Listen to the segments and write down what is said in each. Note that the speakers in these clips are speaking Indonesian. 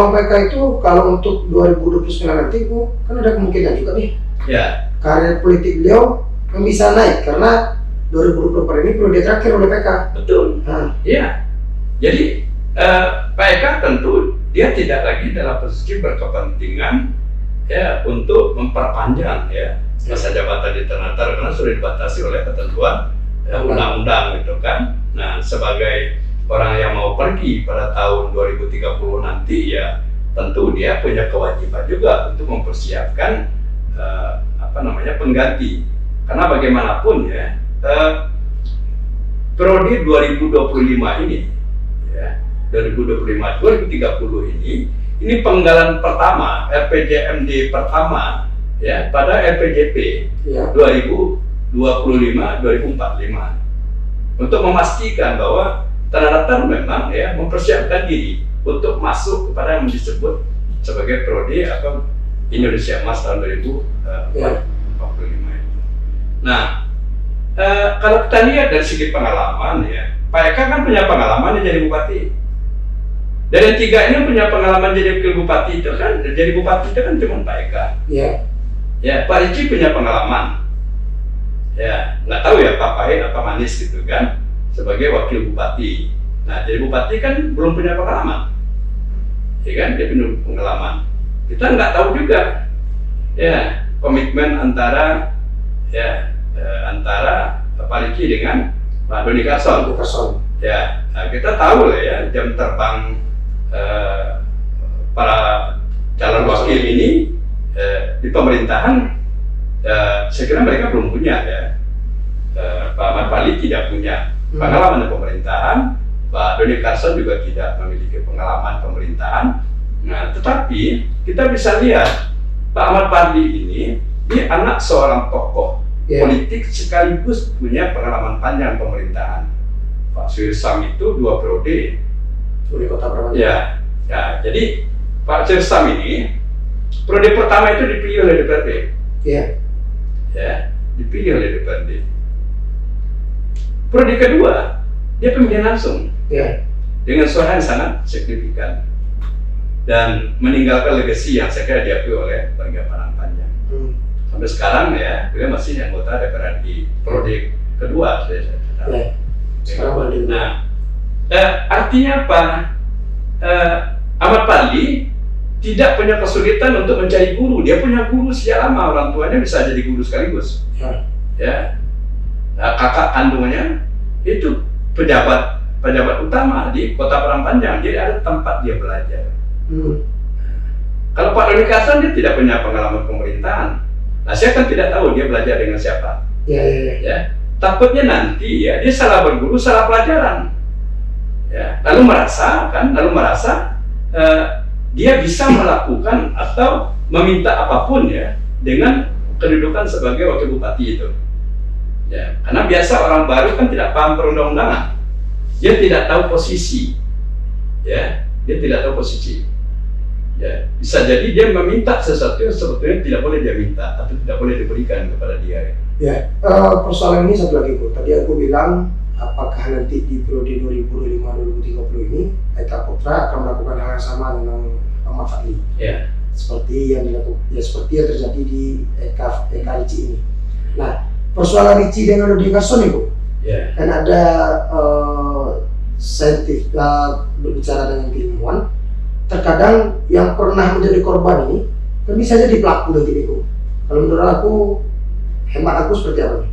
Bang PK itu kalau untuk 2029 nanti kan ada kemungkinan juga nih. Ya. Karir politik beliau yang bisa naik karena 2024 ini periode terakhir oleh PK. Betul. Iya. Jadi PK tentu dia tidak lagi dalam posisi berkepentingan ya untuk memperpanjang ya masa jabatan di Ternate karena sudah dibatasi oleh ketentuan undang-undang gitu kan. Nah, sebagai orang yang mau pergi pada tahun 2030 nanti ya tentu dia punya kewajiban juga untuk mempersiapkan pengganti. Karena bagaimanapun ya periode 2025 ini ya 2025-2030 ini penggalan pertama RPJMD pertama ya pada RPJP ya. 2025-2045 untuk memastikan bahwa Ternate memang ya mempersiapkan diri untuk masuk kepada yang disebut sebagai periode atau Indonesia Emas tahun 2045 itu. Nah, kalau kita lihat dari segi pengalaman ya, Pak Eka kan punya pengalaman jadi bupati. Dan yang tiga ini punya pengalaman jadi wakil bupati itu kan, jadi bupati itu kan cuma Pak Eka. Iya. Ya, Pak Ricci punya pengalaman. Ya, nggak tahu ya Pak pahit apa manis gitu kan, sebagai wakil bupati. Nah, jadi bupati kan belum punya pengalaman. Ya kan, dia punya pengalaman. Kita nggak tahu juga. Ya, komitmen antara Pak Ricci dengan Pak Doni Karson. Ya, nah, kita tahu lah ya jam terbang para calon wakil ini di pemerintahan. Saya kira mereka belum punya ya. Pak Ahmad Pali tidak punya pengalaman di pemerintahan. Pak Doni Karson juga tidak memiliki pengalaman pemerintahan. Nah, tetapi kita bisa lihat Pak Ahmad Pali ini dia anak seorang tokoh politik sekaligus punya pengalaman panjang pemerintahan. Pak Suirsam itu 2 periode di Kota Praman. Ya, jadi Pak Suirsam ini periode pertama itu dipilih oleh DPRD. Iya. Ya, dipilih oleh DPRD. Periode kedua dia pemilihan langsung. Iya. Dengan suara yang sangat signifikan dan meninggalkan legasi yang saya kira diakui oleh warga Padang Panjang. Sampai sekarang ya, beliau masih anggota DPR RI periode kedua saya tahu. Ya. Sekarang nah, artinya apa? Ahmad Pali tidak punya kesulitan untuk mencari guru. Dia punya guru sejak lama, orang tuanya bisa jadi guru sekaligus. Ya. Nah, kakak kandungnya itu pejabat utama di Kota Padang Panjang, jadi ada tempat dia belajar. Kalau Pak Doni Karson dia tidak punya pengalaman pemerintahan. Nah, saya kan tidak tahu dia belajar dengan siapa. Ya. Takutnya nanti ya dia salah berguru, salah pelajaran. Ya, lalu merasa dia bisa melakukan atau meminta apapun ya dengan kedudukan sebagai wakil bupati itu. Ya, karena biasa orang baru kan tidak paham perundang-undangan. Dia tidak tahu posisi. Ya, dia tidak tahu posisi. Ya, bisa jadi dia meminta sesuatu yang sebetulnya tidak boleh dia minta, tapi tidak boleh diberikan kepada dia. Ya, persoalan ini satu lagi Bu. Tadi aku bilang apakah nanti di periode 2025-2030 ini Eka Putra akan melakukan hal yang sama dengan Ahmad Fadli? Ya. Seperti yang terjadi di Eka Ricci ini. Nah, persoalan Ricci dengan Doni Karson nih Bu. Ya. Kan ada berbicara dengan keilmuan. Terkadang yang pernah menjadi korban ini kan bisa jadi pelaku nanti Bu. Kalau menurut aku, hemat aku seperti apa nih?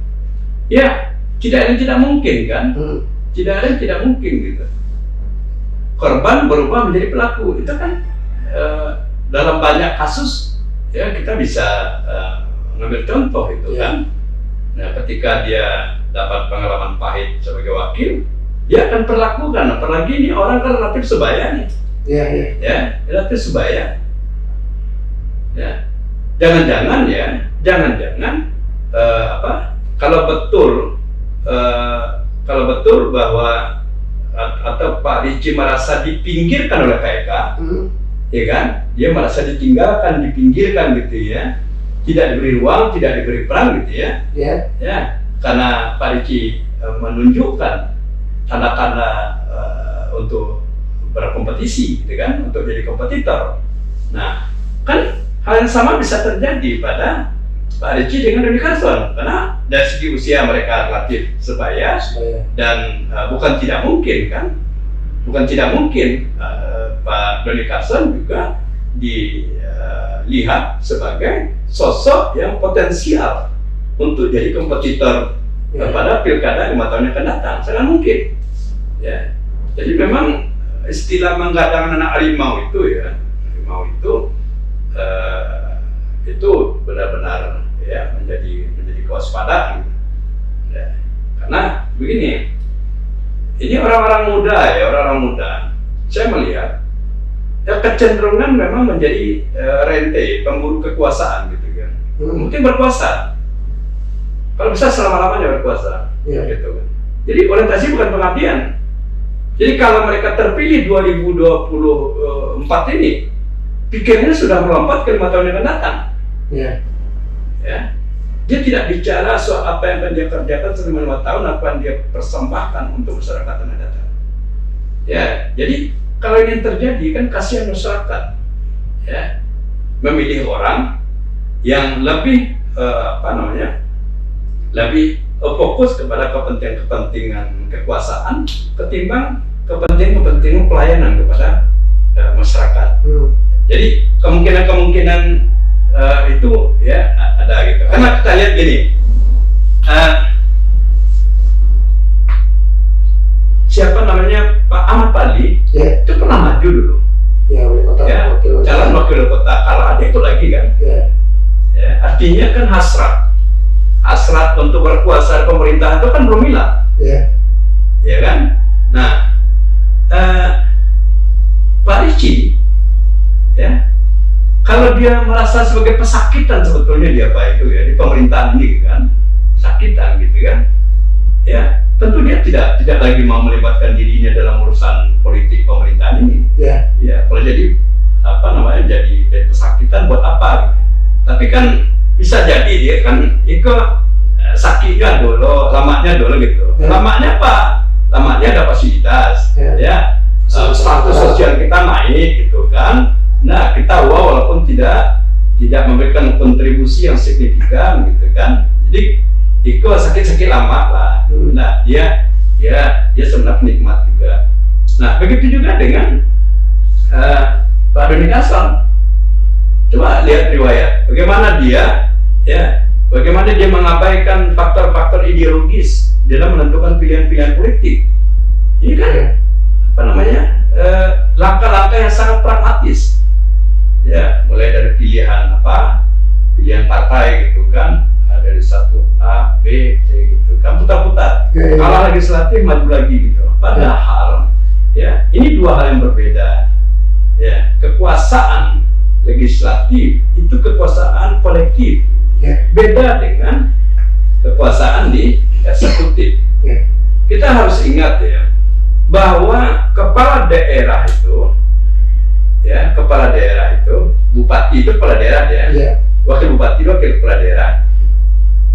Ya, tidak mungkin kan? Tidak mungkin gitu. Korban berubah menjadi pelaku, itu kan dalam banyak kasus ya kita bisa mengambil contoh itu kan. Nah, ketika dia dapat pengalaman pahit sebagai wakil, dia akan perlakukan, apalagi ini orang kan relatif sebaya nih. Ya, relatif sebaya. Ya, jangan-jangan kalau betul bahwa atau Pak Ricci merasa dipinggirkan oleh PK, ya kan? Dia merasa ditinggalkan, dipinggirkan gitu ya, tidak diberi ruang, tidak diberi peran gitu ya. Ya, karena Pak Ricci menunjukkan tanda-tanda untuk berkompetisi gitu kan, untuk jadi kompetitor. Nah, kan hal yang sama bisa terjadi pada Pak Ricci dengan Doni Carson, karena dari segi usia mereka relatif sebaya. Dan bukan tidak mungkin kan, Pak Doni Carson juga dilihat sebagai sosok yang potensial untuk jadi kompetitor pada pilkada 5 tahun yang akan datang. Sangat mungkin ya. Jadi memang istilah menggadang anak harimau itu itu benar-benar ya menjadi kewaspadaan ya. Karena begini, ini orang-orang muda, saya melihat ya kecenderungan memang menjadi rente, pemburu kekuasaan gitu kan. Mungkin berkuasa, kalau bisa selama-lamanya berkuasa gitu kan. Jadi orientasi bukan pengabdian. Jadi kalau mereka terpilih 2024 ini, pikirnya sudah melompat ke 5 tahun yang akan datang. Ya. Dia tidak bicara soal apa yang akan dia kerjakan selama 5 tahun, apa yang dia persembahkan untuk masyarakat yang akan datang. Ya, jadi kalau ini terjadi kan kasihan masyarakat. Ya, memilih orang yang lebih lebih fokus kepada kepentingan kekuasaan ketimbang kepentingan pelayanan kepada masyarakat. Jadi kemungkinan itu ya ada gitu. Karena kita lihat gini, siapa namanya Pak Ahmad Pali itu pernah maju dulu. Wali kota. Calon wakil kota. Kalau ada itu lagi kan. Ya, artinya kan hasrat untuk berkuasa pemerintah itu kan belum hilang. Ya kan. Nah, Pak Ricci ya, kalau dia merasa sebagai pesakitan sebetulnya dia di pemerintahan ini kan, sakitan gitu kan, ya tentu dia tidak lagi mau melibatkan dirinya dalam urusan politik pemerintahan ini. Ya kalau jadi jadi pesakitan buat apa gitu. Tapi kan bisa jadi dia kan ikut sakitnya dulu, lamanya dulu gitu. Lamanya apa? Lamanya ada fasilitas, ya status sosial kita naik gitu kan. Nah, kita walaupun tidak memberikan kontribusi yang signifikan gitu kan. Jadi itu sakit-sakit lama lah. Nah, dia sebenarnya penikmat juga. Nah, begitu juga dengan Pak Doni Carson. Coba lihat riwayat bagaimana bagaimana dia mengabaikan faktor-faktor ideologis dalam menentukan pilihan-pilihan politik. Ini kan langkah-langkah yang sangat pragmatis. Ya, mulai dari pilihan partai gitu kan, dari 1A, B, C gitu kan, putar-putar. Kalah legislatif, maju lagi gitu. Padahal ya, ini dua hal yang berbeda. Ya, kekuasaan legislatif itu kekuasaan kolektif. Beda dengan kekuasaan di eksekutif. Kita harus ingat ya, bahwa kepala daerah itu, bupati itu kepala daerah ya, wakil bupati itu wakil kepala daerah,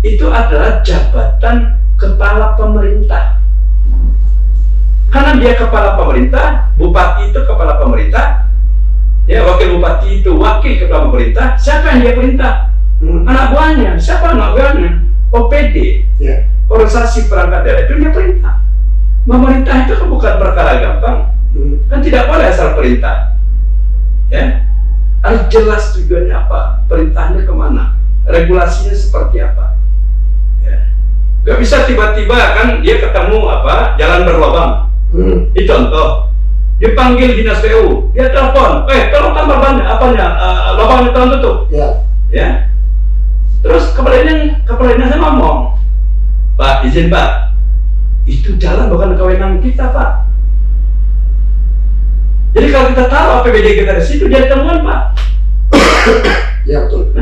itu adalah jabatan kepala pemerintah. Karena dia kepala pemerintah, bupati itu kepala pemerintah, ya wakil bupati itu wakil kepala pemerintah. Siapa yang dia perintah? Anak buahnya. Siapa anak buahnya? OPD, organisasi perangkat daerah itu dia perintah. Memerintah itu kan bukan perkara gampang, kan tidak boleh asal perintah. Ya, harus jelas tujuannya apa, perintahnya kemana, regulasinya seperti apa. Ya, gak bisa tiba-tiba kan dia ketemu jalan berlubang. Ini contoh, dipanggil dinas PU, dia telepon, tolong tambah ban lubangnya tolong tutup. Ya, terus kepala dinasnya ngomong, Pak izin Pak, itu jalan bukan kewenangan kita Pak. Jadi kalau kita tahu APBD kita di situ, dia temuan Pak. Ya betul.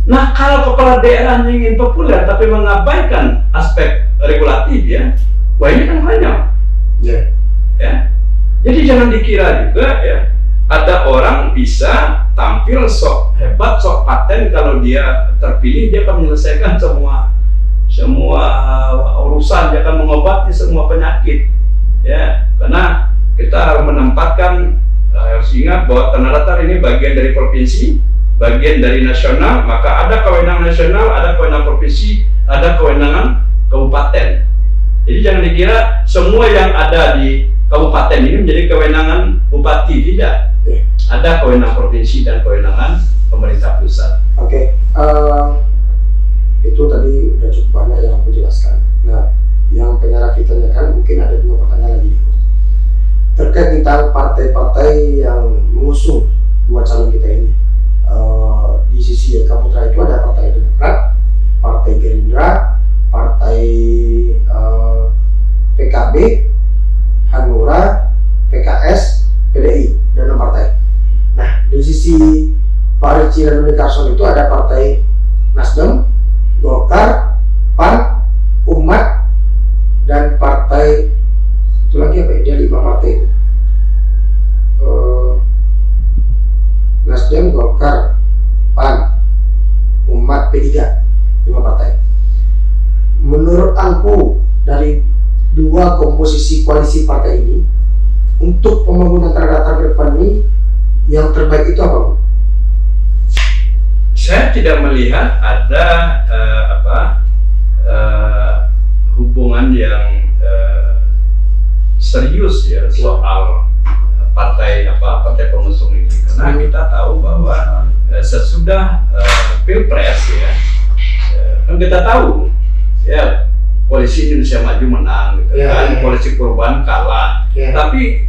Nah kalau kepala daerah ingin populer tapi mengabaikan aspek regulatif ya, wah ini kan banyak. Ya. Jadi jangan dikira juga ya, ada orang bisa tampil sok hebat, sok paten, kalau dia terpilih dia akan menyelesaikan semua urusan, dia akan mengobati semua penyakit. Ya, karena kita harus menempatkan, harus ingat bahwa Tanah Datar ini bagian dari provinsi, bagian dari nasional, maka ada kewenangan nasional, ada kewenangan provinsi, ada kewenangan kabupaten. Jadi jangan dikira semua yang ada di kabupaten ini menjadi kewenangan bupati, tidak. Ada kewenangan provinsi dan kewenangan pemerintah pusat. Oke, itu tadi udah cukup banyak yang aku jelaskan. Nah, yang pengen Raffi tanyakan mungkin ada 2 pertanyaan lagi nih, terkait tentang partai-partai yang mengusung 2 calon kita ini. Di sisi Eka Putra itu ada Partai Demokrat, Partai Gerindra, Partai PKB, Hanura, PKS, PDI, dan 6 partai. Nah, di sisi Pak Ricci dan Doni Carson itu ada Partai Nasdem, Golkar, PAN, Umat, dan Partai itu lagi apa ya? Dia 5 partai itu. Nasdem, Golkar, PAN, Umat, P3, 5 partai. Menurut aku dari 2 komposisi koalisi partai ini, untuk pembangunan Tanah Datar ke depan ini yang terbaik itu apa, Bu? Saya tidak melihat ada hubungan yang serius ya soal partai pengusung ini, karena kita tahu bahwa sesudah Pilpres ya, kan kita tahu ya Koalisi Indonesia Maju menang gitu kan, Koalisi Perubahan kalah, tapi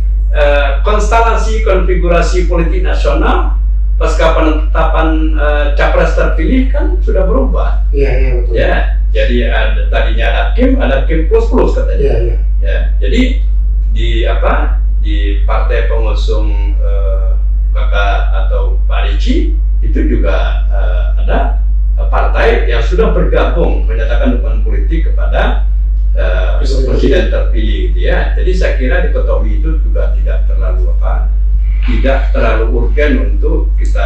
konstelasi konfigurasi politik nasional pasca penetapan capres terpilih kan sudah berubah. Iya betul. Ya, jadi tadinya ada Kim plus katanya. Ya, jadi di partai pengusung kakak atau Pak Ricci itu juga ada partai yang sudah bergabung menyatakan dukungan politik kepada presiden terpilih gitu ya. Jadi saya kira dikotomi itu juga tidak terlalu urgen untuk kita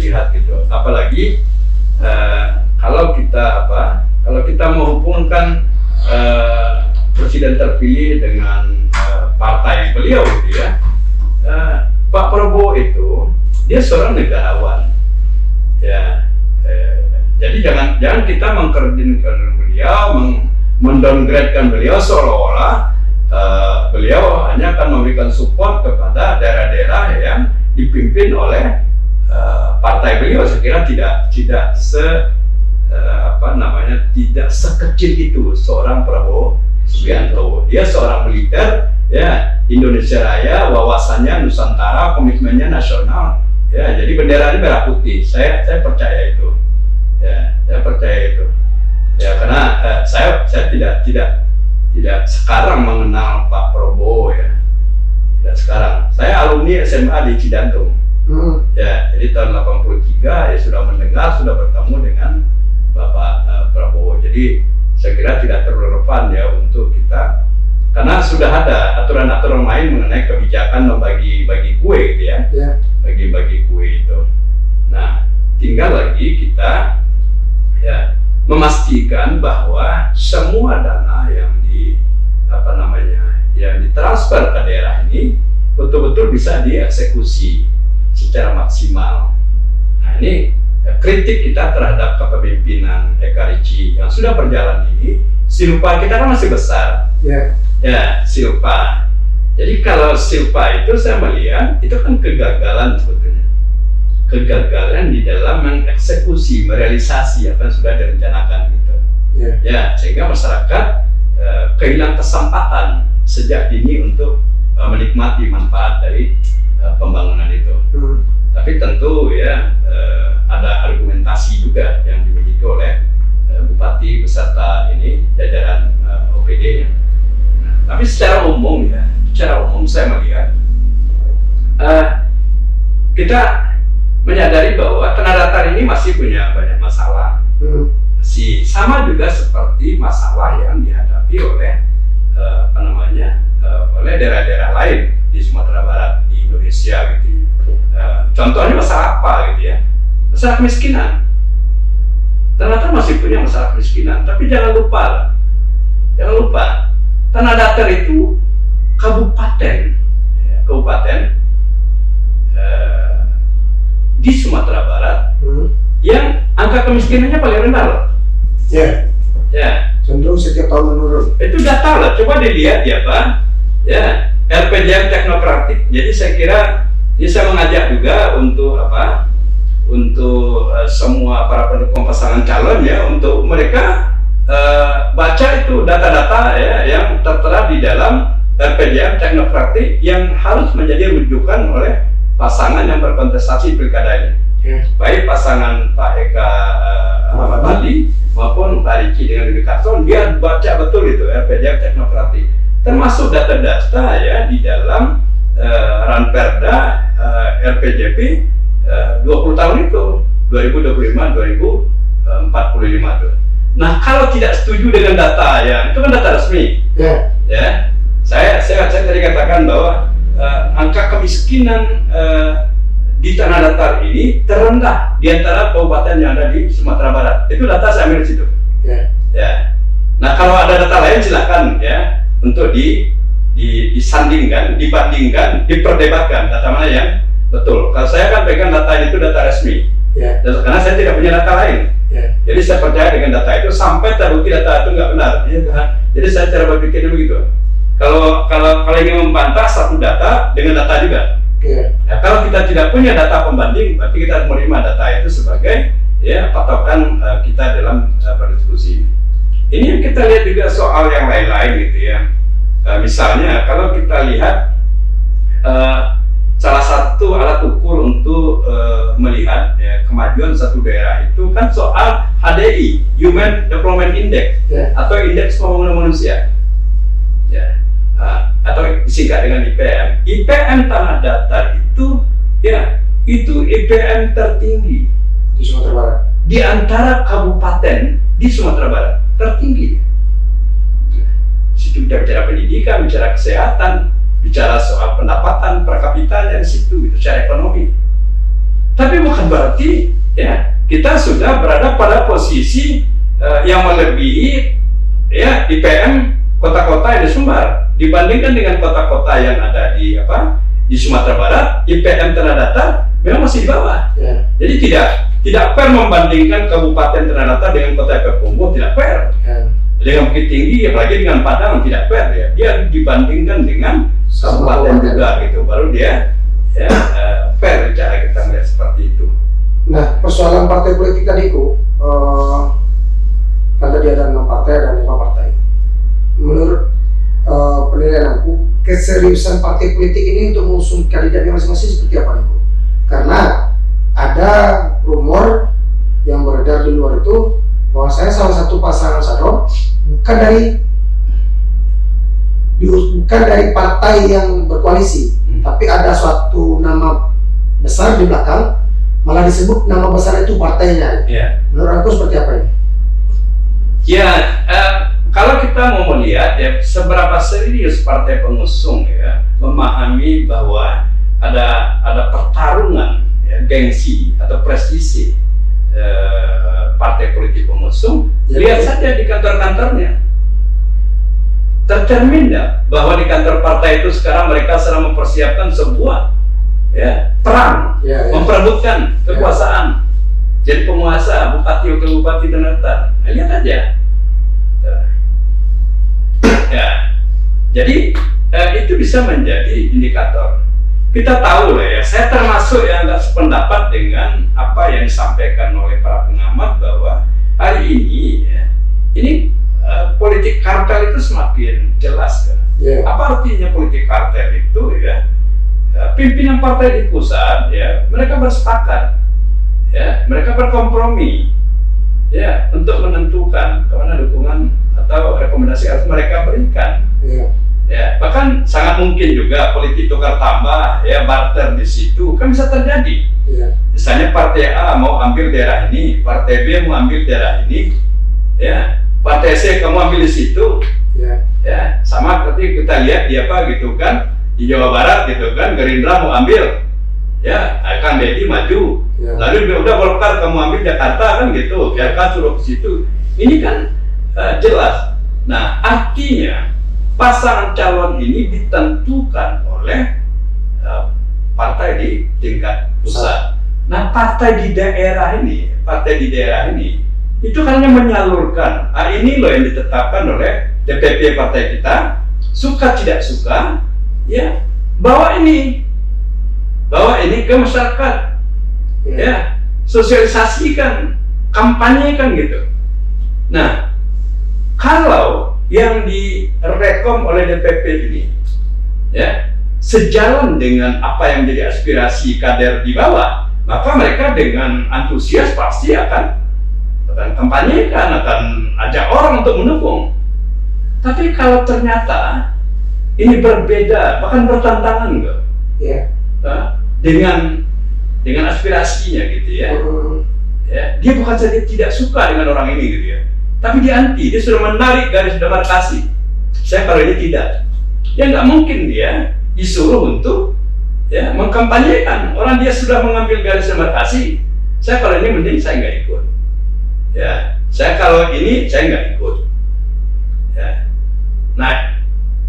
lihat gitu. Apalagi kalau kita menghubungkan presiden terpilih dengan partai beliau gitu ya. Pak Prabowo itu dia seorang negarawan. Ya. Jadi jangan kita mengkerdinkan beliau, mendowngradekan beliau seolah-olah beliau hanya akan memberikan support kepada daerah-daerah yang dipimpin oleh partai beliau. Saya kira tidak sekecil itu seorang Prabowo Subianto. Dia seorang militer, ya, Indonesia Raya, wawasannya Nusantara, komitmennya nasional. Ya, jadi benderanya merah putih. Saya percaya itu. Ya, saya percaya itu. Ya, karena saya tidak sekarang mengenal Pak Prabowo ya. Tidak sekarang. Saya alumni SMA di Cijantung. Ya, jadi tahun 83 ya sudah mendengar, sudah bertemu dengan Bapak Prabowo. Jadi saya kira tidak terlalu relevan ya untuk kita, karena sudah ada aturan-aturan main mengenai kebijakan membagi-bagi kue gitu ya. Bagi-bagi kue itu. Nah, tinggal lagi kita ya memastikan bahwa semua dana yang ditransfer ke daerah ini betul-betul bisa dieksekusi secara maksimal. Nah, ini kritik kita terhadap kepemimpinan Eka Ricci yang sudah berjalan ini. Silpa kita kan masih besar. Ya, silpa. Jadi kalau silpa itu saya melihat itu kan kegagalan sebetulnya. Kegagalan di dalam mengeksekusi, merealisasi apa yang sudah direncanakan gitu. Ya, sehingga masyarakat kehilangan kesempatan sejak dini untuk menikmati manfaat dari pembangunan itu. Tapi tentu ya ada argumentasi juga yang dimiliki oleh bupati beserta ini jajaran OPD-nya. Tapi secara umum saya melihat kita menyadari bahwa Tanah Datar ini masih punya banyak masalah. Masih sama juga seperti masalah yang dihadapi oleh oleh daerah-daerah lain di Sumatera Barat, di Indonesia gitu. Contohnya masalah apa gitu ya? Masalah kemiskinan. Tanah Datar masih punya masalah kemiskinan, tapi jangan lupa Tanah Datar itu kabupaten, kabupaten di Sumatera Barat yang angka kemiskinannya paling rendah loh. Ya. Ya. Cenderung setiap tahun menurun. Itu data lah. Coba dilihat ya Pak. Ya. RPJM teknokratik. Jadi saya kira ini saya mengajak juga untuk apa? Untuk semua para pendukung pasangan calon ya, untuk mereka baca itu data-data ya yang tertera di dalam RPJM teknokratik yang harus menjadi rujukan oleh pasangan yang berkontestasi pilkada ini. Baik pasangan Pak Eka Ahmad Bali maupun Pak Riki dengan Dwi Karton, dia baca betul itu RPJM teknokratik, termasuk data-data ya di dalam Ranperda RPJP 20 tahun itu 2025-2045 tuh. Nah kalau tidak setuju dengan data ya itu kan data resmi ya, saya tadi katakan bahwa angka kemiskinan di Tanah Datar ini terendah di antara kabupaten yang ada di Sumatera Barat. Itu data saya ambil di situ. Ya. Nah kalau ada data lain silakan ya untuk disandingkan, dibandingkan, diperdebatkan data mana yang betul. Kalau saya kan pegang data itu data resmi. Karena saya tidak punya data lain. Jadi saya percaya dengan data itu sampai terbukti data itu nggak benar. Jadi saya cara berpikirnya begitu. Kalau ingin membantah satu data dengan data juga. Ya, kalau kita tidak punya data pembanding, berarti kita harus menerima data itu sebagai ya patokan kita dalam berdiskusi. Ini yang kita lihat juga soal yang lain-lain gitu ya. Misalnya kalau kita lihat salah satu alat ukur untuk melihat ya, kemajuan satu daerah itu kan soal HDI, Human Development Index, atau Indeks Pembangunan Manusia. Ya. Atau disingkat dengan IPM. IPM Tanah Datar itu ya itu IPM tertinggi di Sumatera Barat. Di antara kabupaten di Sumatera Barat tertinggi. Situ kita bicara pendidikan, bicara kesehatan, bicara soal pendapatan per kapitanya di situ, itu secara ekonomi. Tapi bukan berarti ya kita sudah berada pada posisi yang melebihi ya IPM kota-kota yang di Sumbar. Dibandingkan dengan kota-kota yang ada di Sumatera Barat, IPM Tanah Datar memang masih di bawah. Jadi tidak fair membandingkan Kabupaten Tanah Datar dengan Kota Epekumbu, tidak fair. Dengan Bukit Tinggi, apalagi dengan Padang, tidak fair ya. Dia dibandingkan dengan kabupaten juga gitu, baru dia ya, fair cara kita melihat seperti itu. Nah, persoalan partai politik tadi kan tadi ada 6 partai dan 5 partai. Menurut penilaian aku, keseriusan partai politik ini untuk mengusung kandidatnya masing-masing seperti apa nih Bu? Karena ada rumor yang beredar di luar itu bahwa saya salah satu pasangan calon bukan dari partai yang berkoalisi, tapi ada suatu nama besar di belakang, malah disebut nama besar itu partainya. Menurut aku seperti apa ini? Kalau kita mau melihat ya seberapa serius partai pengusung ya memahami bahwa ada pertarungan ya, gengsi atau prestisi partai politik pengusung, lihat saja di kantor-kantornya. Tercermin ya bahwa di kantor partai itu sekarang mereka sedang mempersiapkan sebuah ya perang, memperebutkan kekuasaan, jadi penguasa, bupati wakil bupati Tanah Datar. Lihat aja. Ya, jadi itu bisa menjadi indikator. Kita tahu lah ya, saya termasuk yang nggak sependapat dengan apa yang disampaikan oleh para pengamat bahwa hari ini ya, ini politik kartel itu semakin jelas kan. Apa artinya politik kartel itu ya? Pimpinan partai di pusat ya, mereka bersepakat, ya, mereka berkompromi, ya, untuk menentukan kemana dukungan atau rekomendasi harus mereka berikan. Ya, bahkan sangat mungkin juga politik tukar tambah, ya, barter di situ kan bisa terjadi. Misalnya partai A mau ambil daerah ini, partai B mau ambil daerah ini, ya, partai C kamu ambil di situ, ya, sama seperti kita lihat di apa gitu kan di Jawa Barat gitu kan, Gerindra mau ambil, ya, Kang Deddy maju, lalu udah Golkar kamu ambil Jakarta kan gitu, biarkan suruh ke situ. Ini kan jelas. Nah, artinya pasangan calon ini ditentukan oleh partai di tingkat pusat. Nah, partai di daerah ini itu hanya menyalurkan. Ini loh yang ditetapkan oleh DPP partai kita, suka tidak suka, ya, bawa ini ke masyarakat, ya, sosialisasikan, kampanyekan gitu. Nah, kalau yang direkom oleh DPP ini, ya, sejalan dengan apa yang menjadi aspirasi kader di bawah, maka mereka dengan antusias pasti akan kampanyekan, akan ajak orang untuk mendukung. Tapi kalau ternyata ini berbeda, bahkan bertentangan enggak, dengan aspirasinya gitu ya. Ya, dia bukan saja tidak suka dengan orang ini gitu ya, tapi dia anti, dia sudah menarik garis demarkasi. Saya kalau ini tidak, ya nggak mungkin dia disuruh untuk ya mengkampanyekan. Orang dia sudah mengambil garis demarkasi. Saya kalau ini mending saya nggak ikut. Ya, saya kalau ini saya nggak ikut. Ya. Nah,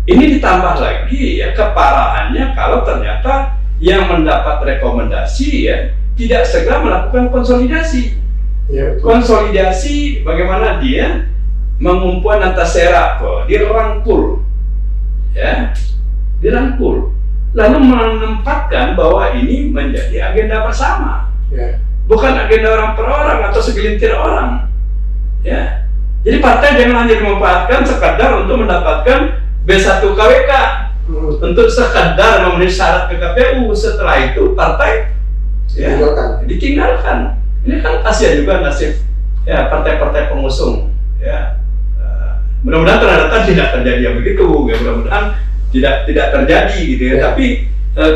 ini ditambah lagi ya keparahannya kalau ternyata yang mendapat rekomendasi ya tidak segera melakukan konsolidasi. Ya, konsolidasi bagaimana dia mengumpulkan antasera, dia rangkul, ya, dirangkul, lalu menempatkan bahwa ini menjadi agenda bersama, ya, bukan agenda orang per orang atau segelintir orang, ya. Jadi partai jangan hanya dimanfaatkan sekadar untuk mendapatkan B1 KWK, untuk sekadar memenuhi syarat ke KPU. Setelah itu partai ya, ditinggalkan. Ini kan kasihan juga nasib ya partai-partai pengusung. Ya, mudah-mudahan ternyata tidak terjadi yang begitu. Ya, mudah-mudahan tidak terjadi gitu ya. Tapi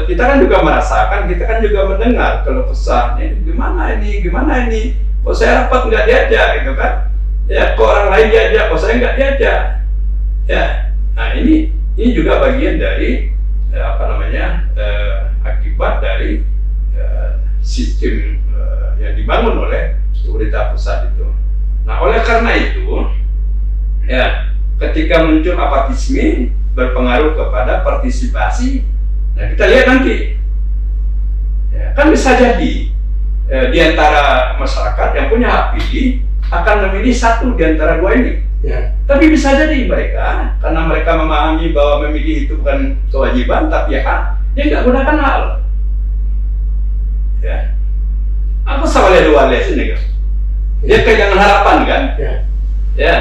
kita kan juga merasakan, kita kan juga mendengar kalau pesan gimana ini, kok saya rapat nggak diajak gitu kan? Ya, kok orang lain diajak, kok saya nggak diajak? Ya, nah ini juga bagian dari akibat dari sistem yang dibangun oleh pemerintah pusat itu. Nah, oleh karena itu, ya, ketika muncul apatisme berpengaruh kepada partisipasi, nah kita lihat nanti, ya, kan bisa jadi di antara masyarakat yang punya hak pilih akan memilih satu di antara dua ini. Ya. Tapi bisa jadi mereka, karena mereka memahami bahwa memilih itu bukan kewajiban tapi hak, dia nggak gunakan hak. Ya. Aku sama wale sini kan. Dia kehilangan harapan kan? Ya. Ya.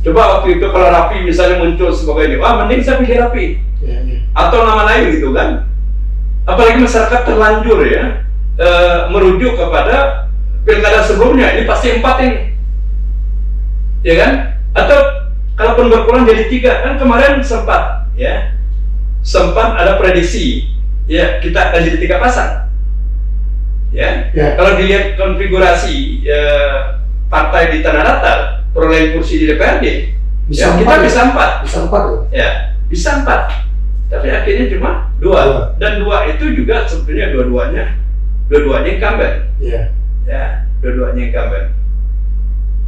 Coba waktu itu kalau Rapi misalnya muncul sebagai ini, mending saya pilih Rapi. Ya. Atau nama lain gitu kan? Apalagi masyarakat terlanjur ya merujuk kepada pilkada sebelumnya, ini pasti 4 ini. Ya kan? Atau kalaupun berkurang jadi 3, kan kemarin sempat ada prediksi ya kita akan jadi 3 pasang. Ya. Kalau dilihat konfigurasi partai di Tanah Datar, perolehan kursi di DPRD, bisa ya, 4, kita bisa 4. Bisa 4 ya. Bisa 4. Tapi akhirnya cuma 2. Dan 2 itu juga sebetulnya dua-duanya incumbent. Ya, dua-duanya incumbent.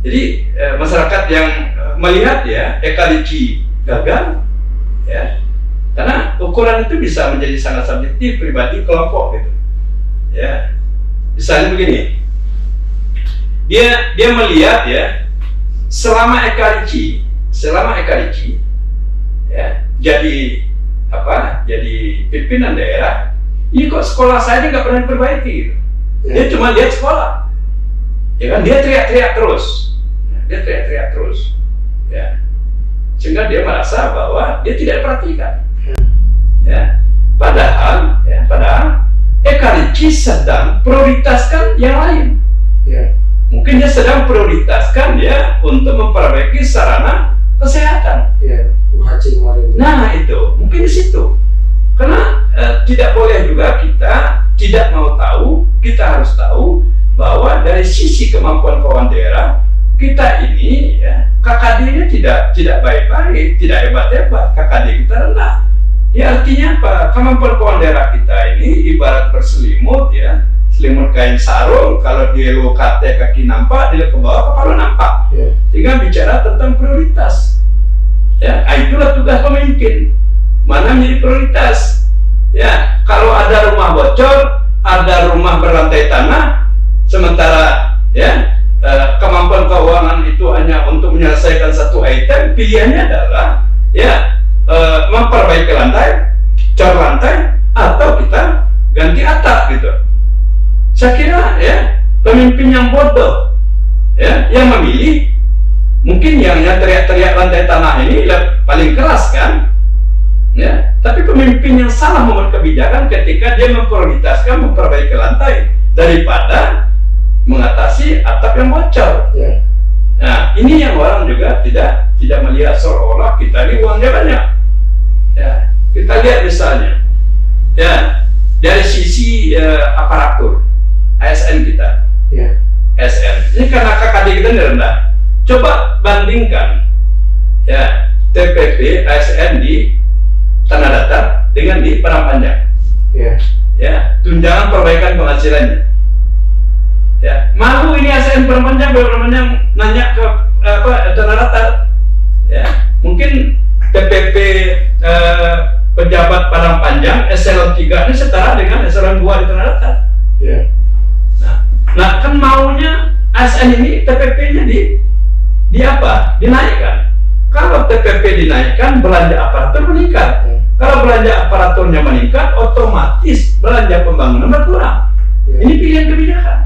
Jadi masyarakat yang melihat ya Eka Lici gagal, ya, karena ukuran itu bisa menjadi sangat subjektif, pribadi, kelompok gitu. Ya, misalnya begini, dia melihat ya selama Eka Lici ya jadi pimpinan daerah, ini kok sekolah saya nggak pernah diperbaiki gitu. Dia cuma lihat sekolah, ya kan, dia teriak-teriak terus, ya, sehingga dia merasa bahwa dia tidak diperhatikan, ya, padahal Eka Lici sedang prioritaskan yang lain, ya. Mungkin dia sedang prioritaskan ya untuk memperbaiki sarana kesehatan, ya. Nah itu mungkin di situ, karena tidak boleh juga kita tidak mau tahu, kita harus tahu bahwa dari sisi kemampuan keuangan daerah kita ini ya KKD-nya tidak baik-baik, tidak hebat-hebat, KKD kita rendah. Ya artinya apa? Kemampuan keuangan daerah kita ini ibarat berselimut ya, selimut kain sarung, kalau dia kate kaki nampak, dia ke bawah kepala nampak. Tinggal bicara tentang prioritas. Ya, itulah tugas pemimpin. Mana menjadi prioritas? Ya, kalau ada rumah bocor, ada rumah berlantai tanah, sementara ya kemampuan keuangan itu hanya untuk menyelesaikan satu item, pilihannya adalah ya memperbaiki lantai, cor lantai, atau kita ganti atap gitu. Saya kira ya pemimpin yang bodoh ya yang memilih mungkin yang teriak-teriak lantai tanah ini paling keras kan ya, tapi pemimpin yang salah membuat kebijakan ketika dia memprioritaskan memperbaiki lantai daripada mengatasi atap yang bocor. Ya. Nah, ini yang orang juga tidak melihat seolah-olah kita ini uangnya banyak. Ya, kita lihat misalnya, ya dari sisi aparatur ASN kita, Ya. ASN ini karena KKD kita ini rendah. Coba bandingkan, ya TPP ASN di Tanah Datar dengan di Padang Panjang. Ya. Ya, tunjangan perbaikan penghasilannya. Ya, malu ini ASN Padang Panjang nanya ke Tanah Datar. Ya, mungkin TPP pejabat Padang Panjang eselon 3 ini setara dengan eselon 2 di Tanah Datar. Ya. Nah, kan maunya ASN ini TPP-nya di apa? Dinaikkan. Kalau TPP dinaikkan, belanja aparatur meningkat. Ya. Kalau belanja aparaturnya meningkat, otomatis belanja pembangunan berkurang. Ya. Ini pilihan kebijakan.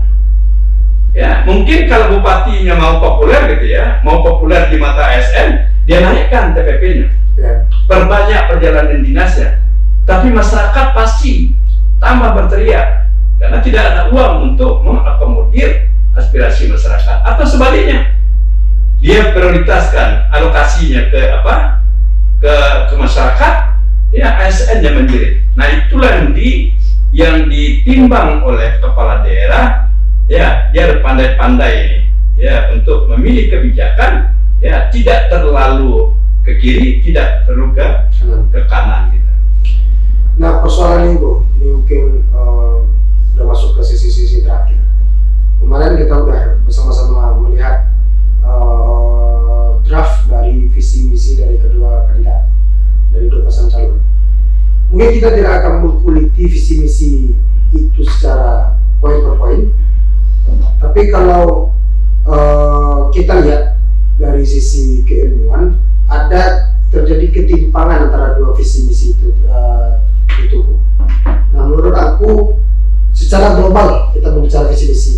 Ya, mungkin kalau bupatinya mau populer gitu ya, mau populer di mata ASN, dia naikkan TPP-nya, Ya. perbanyak perjalanan dinasnya. Tapi masyarakat pasti tambah berteriak karena tidak ada uang untuk mengakomodir aspirasi masyarakat. Atau sebaliknya, dia prioritaskan alokasinya ke masyarakat, ya ASN yang menjerit. Nah, itulah yang ditimbang oleh kepala daerah. Ya, dia harus pandai-pandai ini, ya untuk memilih kebijakan, ya tidak terlalu ke kiri, tidak terlalu ke kanan gitu. Nah, persoalan ini Bu, ini mungkin udah masuk ke sisi-sisi terakhir. Kemarin kita udah bersama-sama melihat draft dari visi misi dari kedua kandidat, dari dua pasangan calon. Mungkin kita tidak akan mengkuliti visi misi itu secara poin per poin, tapi kalau kita lihat dari sisi keilmuan, ada terjadi ketimpangan antara dua visi misi itu. Nah, menurut aku secara global kita berbicara visi misi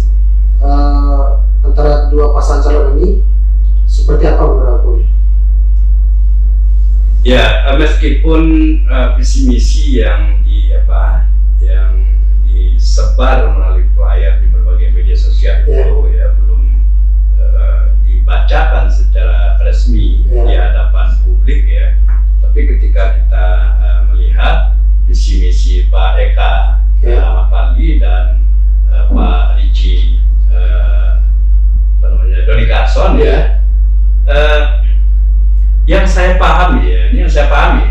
antara dua pasangan calon ini seperti apa menurut aku? Ya, meskipun visi misi yang disebar melalui flyer di berbagai media sosial itu ya belum dibacakan secara resmi di hadapan publik ya. Tapi ketika kita melihat visi misi Pak Eka Pali dan Pak Ricci Doni Carson ya, yang saya pahami ya, ini yang saya pahami.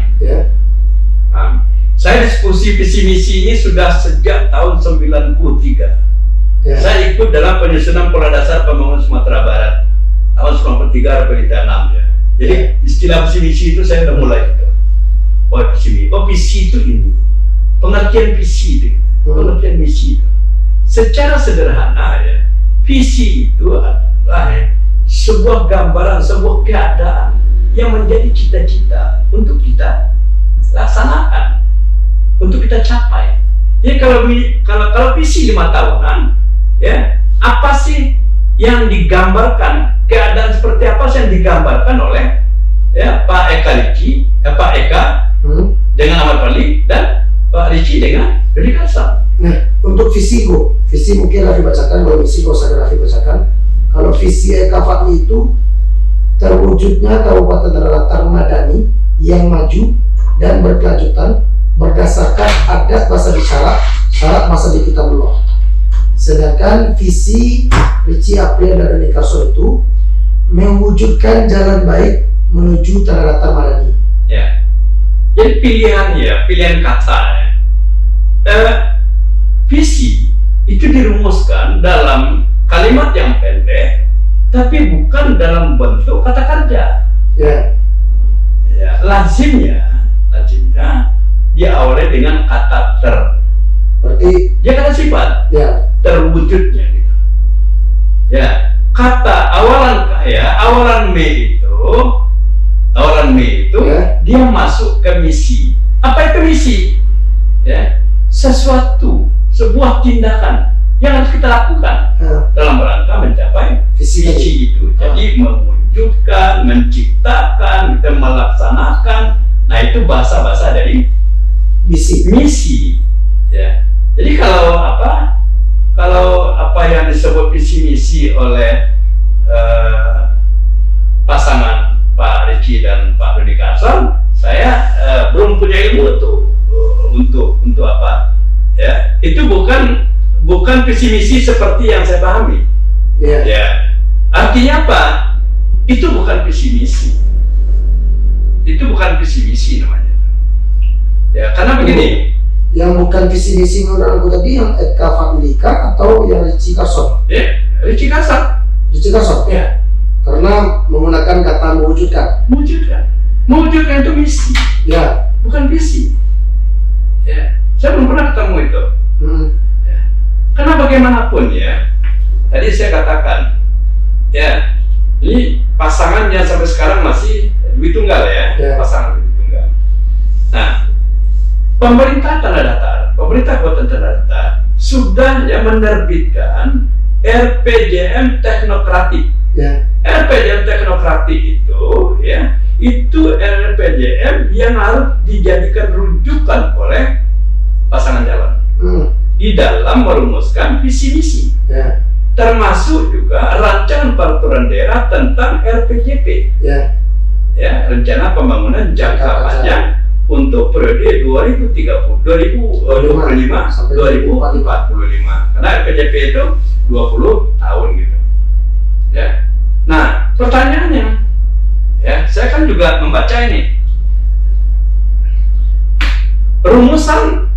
Saya diskusi visi misi ini sudah sejak tahun 93. Saya ikut dalam penyusunan pola dasar pembangunan Sumatera Barat tahun 93 Repelita 6 ya. Jadi istilah visi misi itu saya udah mulai itu. Visi itu ini. Pengertian visi itu. Pengertian misi itu. Secara sederhana ya, visi itu adalah sebuah gambaran, sebuah keadaan yang menjadi cita-cita untuk kita laksanakan, untuk kita capai. Jadi kalau visi 5 tahunan, ya apa sih yang digambarkan, keadaan seperti apa sih yang digambarkan oleh ya Pak Eka dengan Ahmad Pali dan Pak Ricci dengan Doni Carson. Nah, untuk visi mungkin Raffi bacakan, kalau misi gak usah Raffi bacakan. Kalau visi Eka Fatmi itu terwujudnya Kabupaten Tanah Datar Madani yang maju dan berkelanjutan berdasarkan adat masa bicara, syarat masa di Kitabullah. Sedangkan visi Ricci April dan Doni Carson itu mewujudkan jalan baik menuju Tanah Datar Madani. Ya, jadi pilihan kata ya. Visi itu dirumuskan dalam kalimat yang pendek, tapi bukan dalam bentuk kata kerja. Lazimnya diawali dengan kata ter. Berarti Dia kata sifat ya, terwujudnya gitu. Ya, kata awalan Mei itu Ya. dia masuk ke misi. Apa itu misi? Ya, sebuah tindakan yang harus kita lakukan dalam rangka mencapai visi visi itu. Jadi mewujudkan, menciptakan, kita melaksanakan. Nah, itu bahasa dari misi. Ya. Jadi kalau apa yang disebut visi misi oleh pasangan Pak Ricci dan Pak Dodi Karson, saya belum punya ilmu untuk apa. Ya, itu bukan visi misi seperti yang saya pahami. Ya. Artinya apa? Itu bukan visi misi. Itu bukan visi misi namanya. Ya, karena begini. Yang bukan visi misi menurut aku tadi yang Eka Fadlika atau yang Ricci Karson? Ya, Ricci Karson. Ya. Karena menggunakan kata mewujudkan. Mewujudkan itu misi. Ya. Bukan visi. Ya. Saya belum pernah ketemu itu. Ya. Karena bagaimanapun ya, tadi saya katakan, ya, ini pasangannya sampai sekarang masih Dwi Tunggal ya. Pasangan Dwi Tunggal. Nah, pemerintah Kabupaten Tanah Datar sudah menerbitkan RPJM teknokratik. RPJM teknokratik itu RPJM yang harus dijadikan rujukan oleh pasangan calon di dalam merumuskan visi misi, termasuk juga rancangan peraturan daerah tentang RPJP, rencana pembangunan jangka panjang untuk periode 2025 sampai 2045, karena RPJP itu 20 tahun gitu. Ya. Nah, pertanyaannya, ya, saya kan juga membaca ini rumusan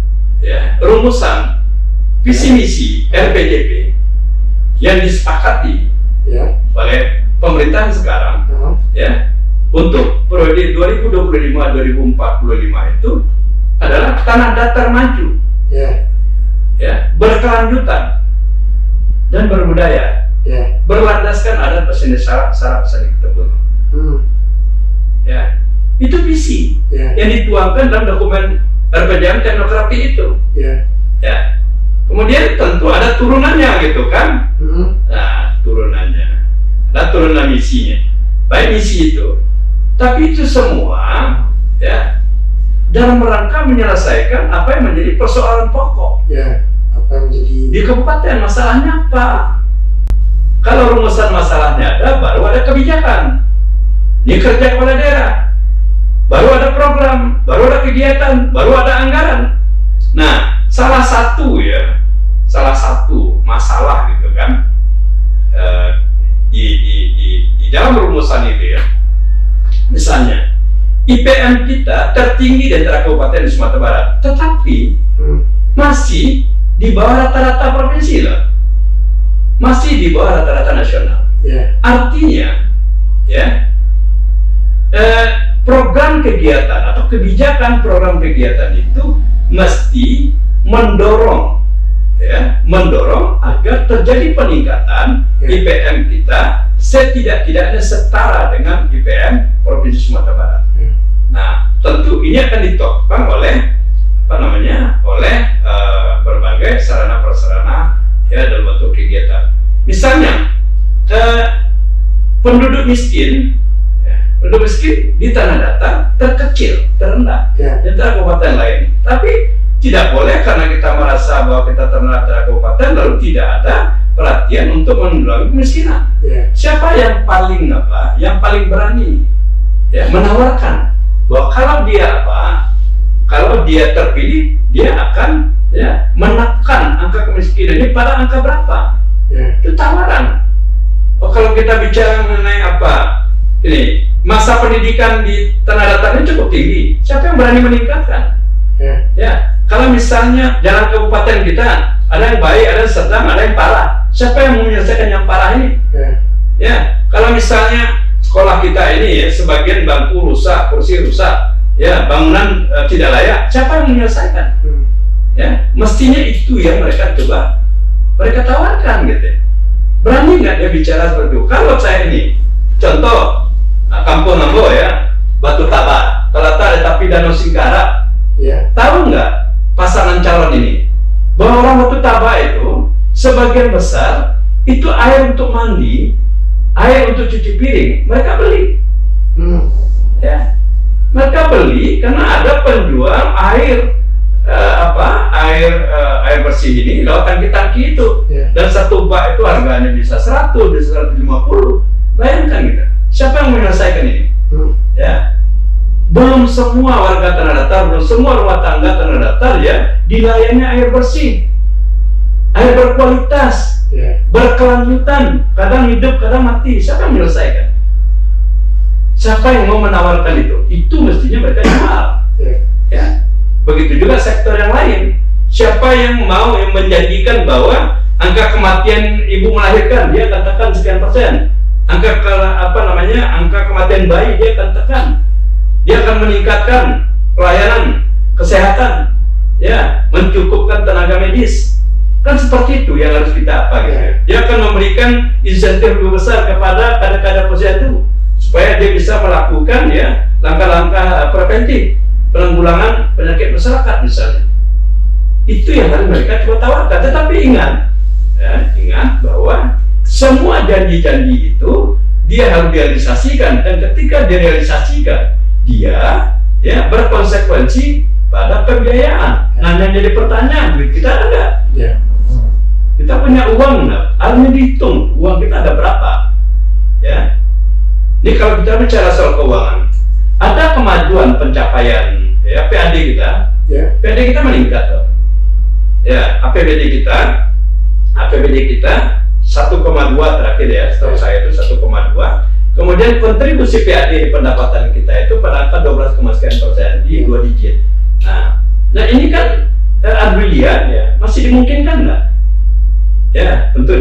visi misi RPJP yang disepakati oleh pemerintahan sekarang, ya, untuk periode 2025-2045 itu adalah tanah datar maju, ya, berkelanjutan dan berbudaya, berlandaskan adat syarat ketentuan. Ya, itu visi yang dituangkan dalam dokumen RPJM teknokratik itu. Ya, kemudian tentu ada turunannya gitu kan. Nah, turunannya, ada turunan misinya, baik misi itu. Tapi itu semua, ya, dalam rangka menyelesaikan apa yang menjadi persoalan pokok. Apa yang menjadi di kabupaten. Masalahnya apa? Kalau rumusan masalahnya ada, baru ada kebijakan. Ini kerja kepala daerah, baru ada program, baru ada kegiatan, baru ada anggaran. Nah, salah satu masalah gitu kan, di dalam rumusan itu ya, misalnya IPM kita tertinggi di antara kabupaten di Sumatera Barat, tetapi masih di bawah rata-rata provinsi loh, masih di bawah rata-rata nasional. Artinya, ya, program kegiatan atau kebijakan program kegiatan itu mesti mendorong agar terjadi peningkatan IPM kita setidak-tidaknya setara dengan IPM Provinsi Sumatera Barat. Nah, tentu ini akan ditopang oleh berbagai sarana prasarana ya dalam bentuk kegiatan. Misalnya penduduk miskin di Tanah Datar terkecil, terendah di antara kabupaten lain. Tapi tidak boleh karena kita merasa bahwa kita terendah antara kabupaten lalu tidak ada perhatian untuk menanggulangi kemiskinan. Siapa yang paling berani menawarkan bahwa kalau dia terpilih dia akan menekan angka kemiskinan ini pada angka berapa? Itu tawaran. Kalau kita bicara mengenai ini masa pendidikan di Tanah Datar ini cukup tinggi. Siapa yang berani meningkatkan? Ya, kalau misalnya jalan kabupaten kita ada yang baik, ada yang sedang, ada yang parah. Siapa yang mau menyelesaikan yang parah ini? Ya, kalau misalnya sekolah kita ini ya sebagian bangku rusak, kursi rusak, ya bangunan tidak layak, siapa yang menyelesaikan? Ya, mestinya itu yang mereka coba mereka tawarkan gitu. Berani nggak dia bicara seperti itu? Kalau saya ini contoh Kampung Nambo ya, Batu Taba, Telata ada tapi Danau Singkara. Tahu nggak pasangan calon ini bahwa orang Batu Taba itu sebagian besar itu air untuk mandi, air untuk cuci piring mereka beli. Ya, mereka beli karena ada penjual air air bersih ini lewat tangki-tangki itu. Dan satu bak itu harganya bisa 100, bisa 150. Bayangkan gitu. Siapa yang menyelesaikan ini? Ya. Belum semua warga tanah datar, belum semua rumah tangga tanah datar ya dilayani air bersih, air berkualitas, berkelanjutan, kadang hidup, kadang mati. Siapa yang menyelesaikan? Siapa yang mau menawarkan itu? Itu mestinya mereka jual. Ya. Begitu juga sektor yang lain. Siapa yang mau yang menjanjikan bahwa angka kematian ibu melahirkan dia katakan sekian persen, angka kematian bayi dia katakan dia akan meningkatkan pelayanan kesehatan, ya, mencukupkan tenaga medis. Kan seperti itu yang harus kita gitu. Dia akan memberikan insentif lebih besar kepada kader-kader posyandu supaya dia bisa melakukan ya langkah-langkah preventif penanggulangan penyakit masyarakat misalnya. Itu yang harus mereka coba tawarkan. Tetapi ingat bahwa semua janji-janji itu dia harus direalisasikan, dan ketika direalisasikan dia ya berkonsekuensi pada pembiayaan. Nah, yang jadi pertanyaan, duit kita ada nggak? Kita punya uang nggak? Harusnya dihitung uang kita ada berapa. Ya, ini kalau kita bicara soal keuangan, ada kemajuan pencapaian ya PAD kita, PAD kita meningkat loh. Ya, APBD kita 1,2 terakhir ya, setahu saya itu 1,2. Kemudian kontribusi PAD pendapatan kita itu pada angka 12,sekian% di 2 digit. Nah ini kan Arbilian ya masih dimungkinkan nggak? Ya, untuk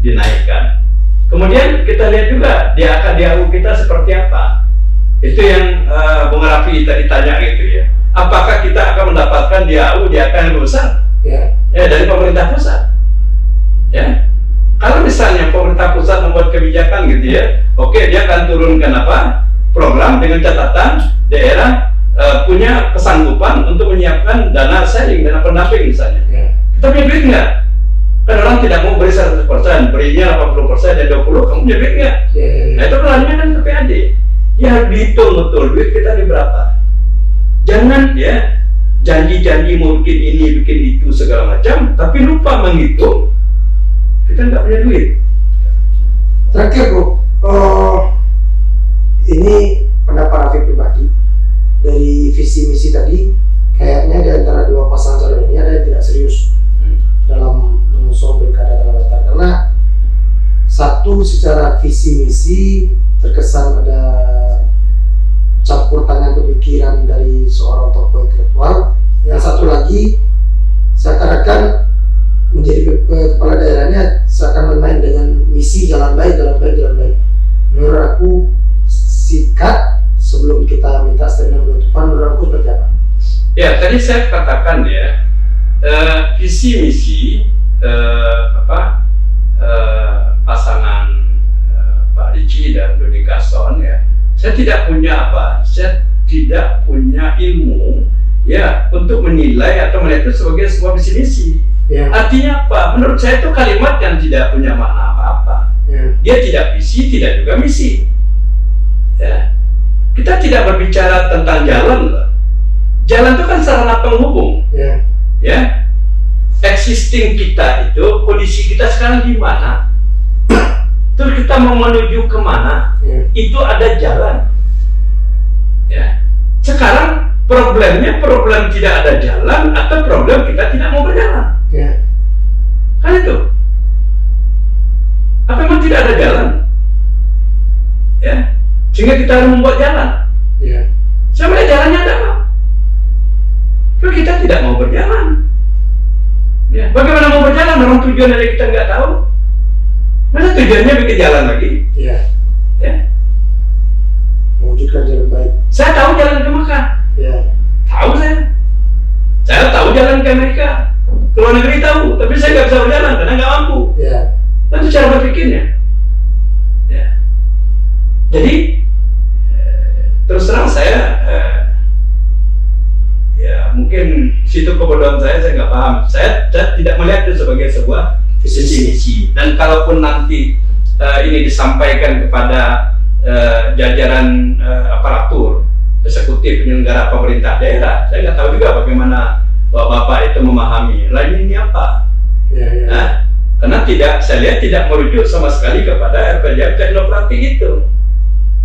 dinaikkan. Kemudian kita lihat juga di AU kita seperti apa. Itu yang Bung Raffi tadi tanya gitu ya. Apakah kita akan mendapatkan AU yang lebih besar? Dari pemerintah pusat. Ya. Kalau misalnya pemerintah pusat membuat kebijakan gitu ya, oke, dia akan turunkan program dengan catatan daerah punya kesanggupan untuk menyiapkan dana sharing, dana pendamping misalnya. Kita punya duit nggak? Kan orang tidak mau beri 100%, berinya 80% dan 20%, kamu punya duit nggak? Nah itu pelarinya kan ke PAD. Ya harus dihitung betul duit kita ini berapa. Jangan ya janji-janji mau bikin ini, bikin itu segala macam, tapi lupa menghitung kita nggak punya duit. Terakhir Bro, ini pendapat Raffi pribadi dari visi misi tadi, kayaknya di antara dua pasangan calon ini ada yang tidak serius dalam mengusung pilkada tanah datar, karena satu secara visi misi terkesan ada campur tangan pemikiran dari seorang tokoh intelektual, yang satu lagi seakan-akan menjadi kepala daerahnya seakan bermain dengan misi jalan baik. Menurut aku sikat sebelum kita minta statement penutupan, menurut aku seperti apa? Ya, tadi saya katakan ya, visi misi pasangan Pak Ricci dan Doni Kasson ya, saya tidak punya ilmu ya untuk menilai atau melihat itu sebagai sebuah visi misi. Artinya apa? Menurut saya itu kalimat yang tidak punya makna apa-apa. Dia tidak visi, tidak juga misi. Ya. Kita tidak berbicara tentang jalan loh. Jalan itu kan sarana penghubung. Ya. Existing kita itu, kondisi kita sekarang di mana? Terus kita mau menuju kemana? Itu ada jalan. Ya. Sekarang problemnya problem tidak ada jalan atau problem kita tidak mau berjalan. Kan itu. Apa memang tidak ada jalan? Ya. Sehingga kita harus membuat jalan. Sebenarnya jalannya ada apa? Kalau kita tidak mau berjalan. Ya. Bagaimana mau berjalan? Memang tujuan aja kita nggak tahu. Masa tujuannya bikin jalan lagi? Ya. Mewujudkan jalan baik. Saya tahu jalan ke Mekah. Jadi terus terang saya ya mungkin situ kebodohan saya nggak paham. Saya tidak melihat itu sebagai sebuah visi misi. Dan kalaupun nanti ini disampaikan kepada jajaran aparatur eksekutif penyelenggara pemerintah daerah, saya nggak tahu juga bagaimana bapak-bapak itu memahami. Lain ini apa? Nah, karena saya lihat tidak merujuk sama sekali kepada RPJM teknokratik itu.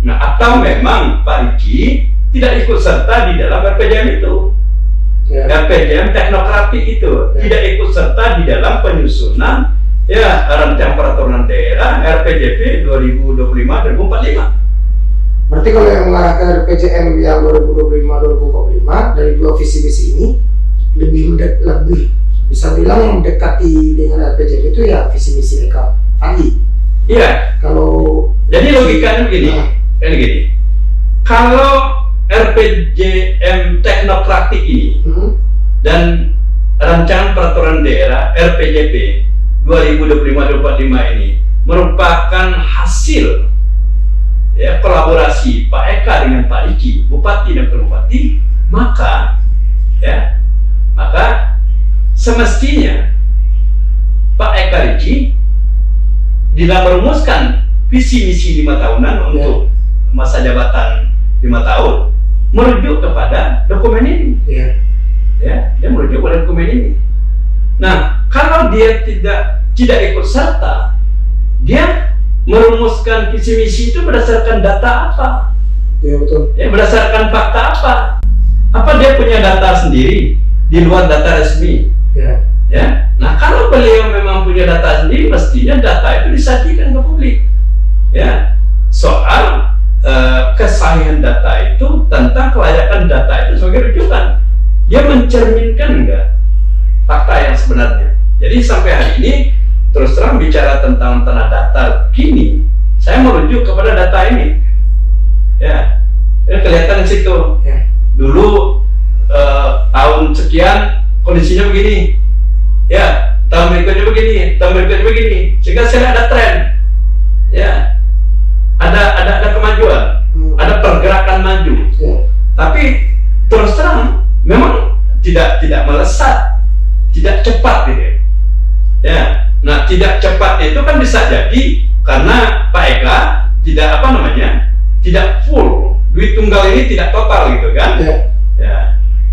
Nah, atau memang Pak Riki tidak ikut serta di dalam RPJM itu, RPJM teknokratik itu, tidak ikut serta di dalam penyusunan rancangan peraturan daerah RPJP 2025-2045. Berarti kalau yang mengarahkan RPJM yang 2025-2045 dari dua visi-visi ini lebih bisa bilang yang mendekati dengan RPJM itu ya visi misi Eka Fadli. Iya. Kalau jadi logikanya begini. Gini, kalau RPJM teknokratik ini dan rancangan peraturan daerah RPJP 2025-2045 ini merupakan hasil kolaborasi Pak Eka dengan Pak Riki, Bupati dan Bupati, maka semestinya Pak Eka Riki dalam merumuskan visi misi 5 tahunan untuk masa jabatan 5 tahun merujuk kepada dokumen ini. Dia merujuk pada dokumen ini. Nah, kalau dia tidak ikut serta, dia merumuskan visi misi itu berdasarkan data apa? Iya betul. Berdasarkan fakta apa? Apa dia punya data sendiri di luar data resmi? Nah, kalau beliau memang punya data sendiri, mestinya data itu disajikan ke publik. Soal kesahihan data itu tentang kelayakan data itu sebagai rujukan. Dia mencerminkan enggak fakta yang sebenarnya. Jadi sampai hari ini terus terang bicara tentang tanah datar kini, saya merujuk kepada data ini. Kelihatan di situ. Dulu tahun sekian kondisinya begini. Tahun berikutnya begini, tahun berikutnya begini. Sehingga saya ada tren. Ada kemajuan, ada pergerakan maju. Tapi terus terang memang tidak melesat, tidak cepat gitu. Nah, tidak cepat itu kan bisa jadi karena Pak Eka tidak full, duit tunggal ini tidak total gitu kan.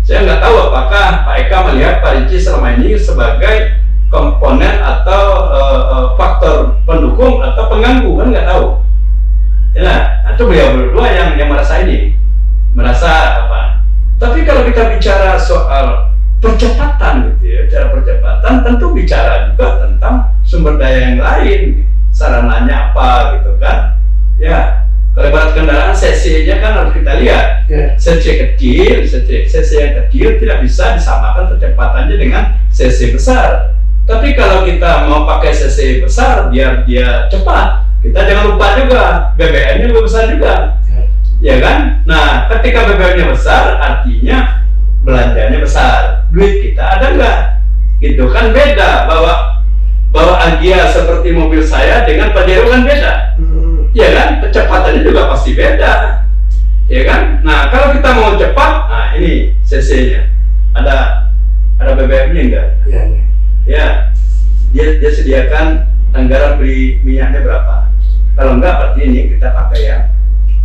Saya nggak tahu apakah Pak Eka melihat Pak Riki selama ini sebagai komponen atau faktor pendukung atau pengganggu, kan nggak tahu. Itu beliau berdua yang merasa apa. Tapi kalau kita bicara soal percepatan cara percepatan tentu bicara juga tentang sumber daya yang lain, sarananya apa gitu kan. Kelebaran kendaraan cc-nya kan harus kita lihat. cc yang kecil tidak bisa disamakan kecepatannya dengan cc besar. Tapi kalau kita mau pakai cc besar biar dia cepat, kita jangan lupa juga BBM-nya lebih besar juga, kan? Nah, ketika BBM-nya besar, artinya belanjanya besar. Duit kita ada nggak? Itu kan beda. Bawa Agia seperti mobil saya dengan Pajero kan beda, kan? Kecepatannya juga pasti beda, kan? Nah, kalau kita mau cepat, nah ini cc-nya ada BBM-nya enggak? Dia sediakan anggaran beli minyaknya berapa? Kalau enggak, berarti ini kita pakai yang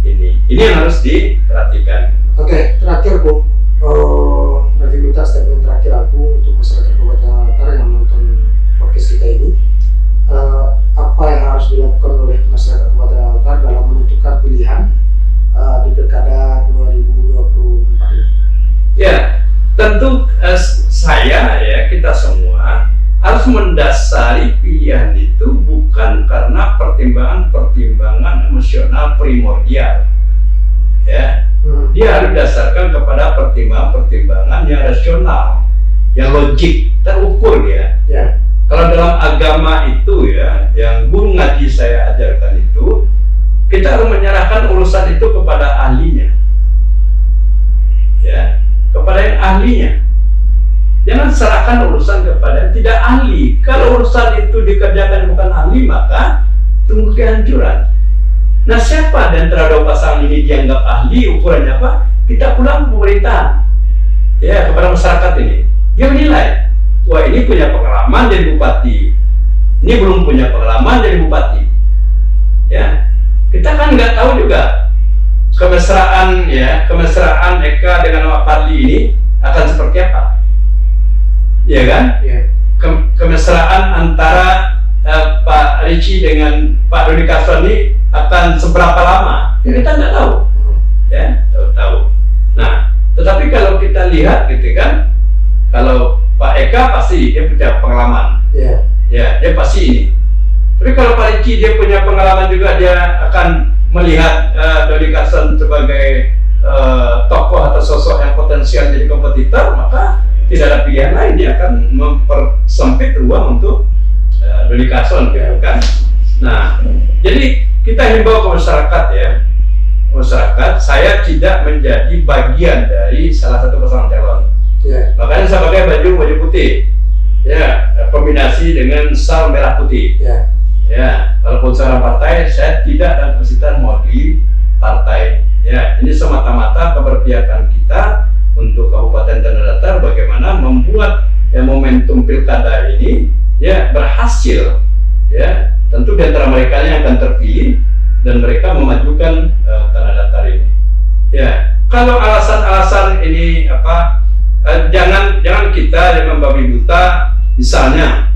ini. Ini yang harus diperhatikan. Oke, terakhir Bu, Raffi minta statement terakhir aku untuk masyarakat Kabupaten Datar yang menonton podcast kita ini. Apa yang harus dilakukan oleh masyarakat Kabupaten Datar dalam menentukan pilihan di Pilkada 2024 ini? Tentu kita semua harus mendasari pilihan itu bukan karena pertimbangan emosional primordial. Dia harus didasarkan kepada pertimbangan yang rasional, yang logik, terukur dia. Kalau dalam agama itu yang guru ngaji saya ajarkan itu, kita harus menyerahkan urusan itu kepada ahlinya. Kepada yang ahlinya. Jangan serahkan urusan kepada yang tidak ahli. Kalau urusan itu dikerjakan bukan ahli, maka tunggu kehancuran. Nah, siapa di antara dua pasangan ini dianggap ahli? Ukurannya apa? Kita pulang ke pemerintahan, ya, kepada masyarakat ini. Dia menilai, wah ini punya pengalaman jadi bupati, ini belum punya pengalaman jadi bupati. Ya, kita kan nggak tahu juga kemesraan, ya, kemesraan Eka dengan Pak Fadli ini akan seperti apa, ya kan? Ya. Kemesraan antara Pak Ricci dengan Pak Dodi Kasron ini akan seberapa lama? Ya. Kita nggak tahu, ya, tahu. Nah, tetapi kalau kita lihat, gitu kan, kalau Pak Eka pasti dia punya pengalaman, Ya. ya, dia pasti ini. Tapi kalau Pak Ricci dia punya pengalaman juga, dia akan melihat Dodi Kasron sebagai tokoh atau sosok yang potensial jadi kompetitor, maka tidak ada pilihan lain, dia akan mempersempit ruang untuk Dodi Kasron, gitu kan. Nah, jadi kita himbau ke masyarakat, ya, masyarakat, saya tidak menjadi bagian dari salah satu pasangan calon. Ya. Makanya saya pakai baju putih, ya, kombinasi dengan sal merah putih. Ya. Ya, walaupun seorang partai, saya tidak dalam kapasitas mewakili partai. Ya, ini semata-mata keberpihakan kita untuk Kabupaten Tanah Datar bagaimana membuat ya momentum pilkada ini ya berhasil. Ya, tentu di antara mereka yang akan terpilih dan mereka memajukan Tanah Datar ini. Ya, kalau alasan-alasan ini apa? Jangan kita yang membabi buta. Misalnya,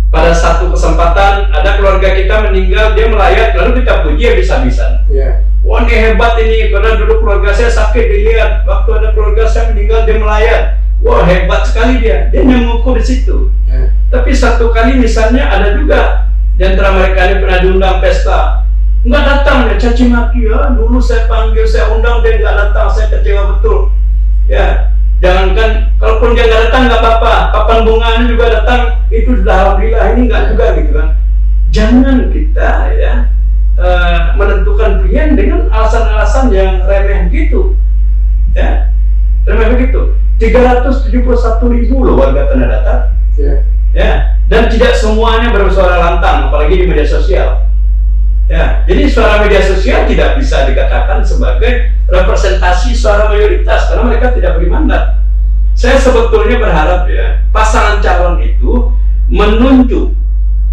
pada satu kesempatan ada keluarga kita meninggal, dia melayat, lalu kita puji habis-habisan. Ya. Wah, ini hebat ini, karena dulu keluarga saya sakit, dilihat waktu ada keluarga saya meninggal dia melayat. Wah, hebat sekali dia mengukur di situ. Ya. Tapi satu kali misalnya ada juga di antara mereka ini pernah diundang pesta, nggak datang, ya caci maki, ya dulu saya panggil, saya undang, dia nggak datang, saya kecewa betul. Ya, jangankan kalaupun dia nggak datang nggak apa-apa, papan bunganya juga datang, itu sudah alhamdulillah. Ini nggak juga, gitu kan. Jangan kita ya menentukan pilihan dengan alasan-alasan yang remeh gitu, ya, remeh begitu. 371.000 loh warga Tanah Datar, ya, dan tidak semuanya bersuara lantang, apalagi di media sosial. Ya, jadi suara media sosial tidak bisa dikatakan sebagai representasi suara mayoritas karena mereka tidak beri mandat. Saya sebetulnya berharap ya pasangan calon itu menunjuk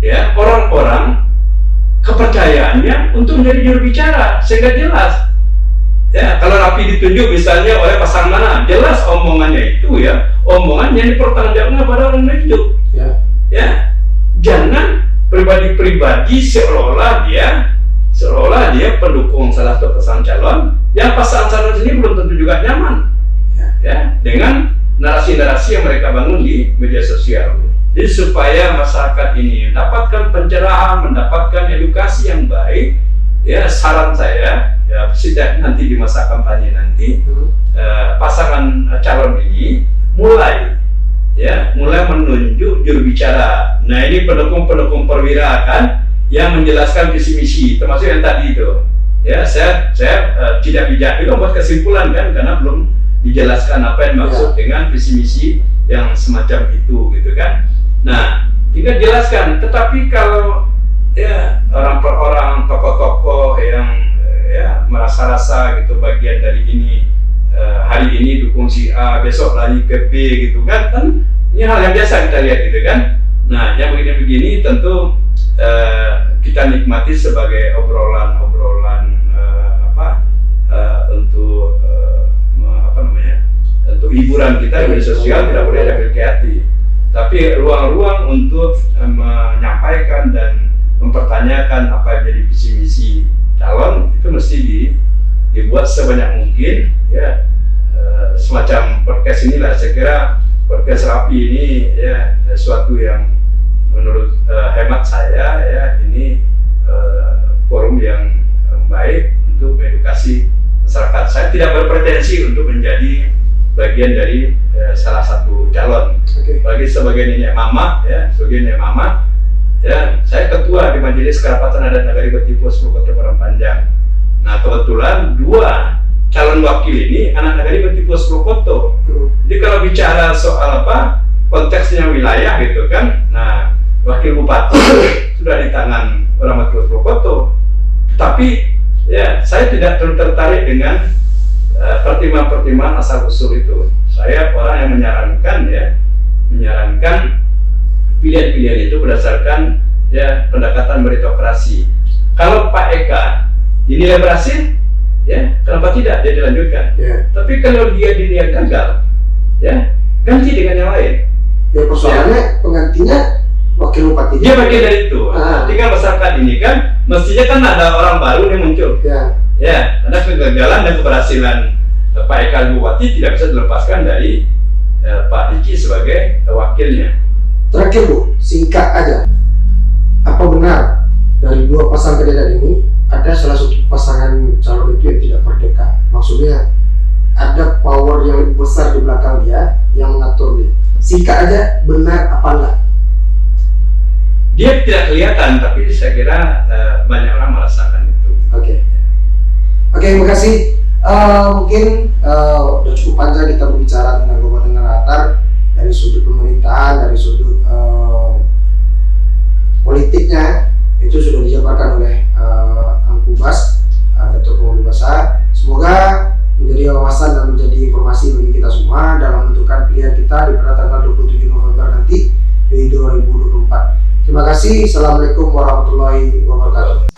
ya orang-orang kepercayaannya untuk menjadi juru bicara sehingga jelas. Ya, kalau rapi ditunjuk misalnya oleh pasangan mana, jelas omongannya itu ya omongan yang dipertanggungjawabkan pada orang menunjuk. Ya, jangan pribadi-pribadi seolah-olah dia pendukung salah satu pasangan calon yang pasangan calon ini belum tentu juga nyaman ya dengan narasi-narasi yang mereka bangun di media sosial. Jadi supaya masyarakat ini mendapatkan pencerahan, mendapatkan edukasi yang baik, ya saran saya ya setidaknya nanti di masa kampanye nanti pasangan calon ini mulai menunjuk juru bicara. Nah, ini pendukung perwira kan yang menjelaskan visi misi termasuk yang tadi itu. Ya, saya tidak bijak itu membuat kesimpulan kan karena belum dijelaskan apa yang dimaksud dengan visi misi yang semacam itu, gitu kan. Nah, tidak jelaskan. Tetapi kalau ya orang per orang, tokoh-tokoh yang ya merasa-rasa gitu bagian dari ini, hari ini dukung si A, besok lari ke B gitu kan ini hal yang biasa kita lihat gitu kan. Nah, yang begini-begini tentu kita nikmati sebagai obrolan untuk hiburan kita di media sosial, tidak boleh ada hati. Tapi ruang-ruang untuk menyampaikan dan mempertanyakan apa yang jadi visi misi calon itu mesti dibuat sebanyak mungkin ya. Semacam podcast inilah, saya kira podcast Rapi ini ya sesuatu yang menurut hemat saya ya ini forum yang baik untuk mengedukasi masyarakat. Saya tidak berpretensi untuk menjadi bagian dari salah satu calon. Apalagi sebagai nenek mama ya, saya ketua di Majelis Kerapatan Adat Nagari Betipus Purwokerto Padang Panjang. Nah, kebetulan dua calon wakil ini anak Nagari Betipus Purwokerto. Jadi kalau bicara soal konteksnya wilayah gitu kan, nah wakil bupati sudah di tangan orang Betipus Purwokerto. Tapi ya saya tidak terlalu tertarik dengan pertimbangan-pertimbangan asal usul itu. Saya orang yang menyarankan pilihan-pilihan itu berdasarkan ya pendekatan meritokrasi. Kalau Pak Eka dinilai berhasil, ya kenapa tidak dia dilanjutkan? Tapi kalau dia dinilai gagal, ya ganti dengan yang lain. Ya persoalannya penggantinya wakil bupati. Dia bagian dari itu. Tinggal masyarakat ini kan mestinya kan ada orang baru yang muncul. Ya, karena kegagalan dan keberhasilan Pak Eka Bupati tidak bisa dilepaskan dari Pak Diki sebagai wakilnya. Terakhir Bu, singkat aja. Apa benar dari dua pasang kandidat ini ada salah satu pasangan calon itu yang tidak merdeka? Maksudnya ada power yang lebih besar di belakang dia yang mengatur dia. Singkat aja, benar apa enggak? Dia tidak kelihatan, tapi saya kira banyak orang merasakan itu. Oke, terima kasih. Mungkin udah cukup panjang kita berbicara tentang Kabupaten Latar dari sudut pemerintahan, dari sudut politiknya itu sudah dijabarkan oleh Angkubas, Datuk Pengundi Basa. Semoga menjadi wawasan dan menjadi informasi bagi kita semua dalam menentukan pilihan kita di pada tanggal 27 November nanti di 2024. Terima kasih. Assalamualaikum warahmatullahi wabarakatuh.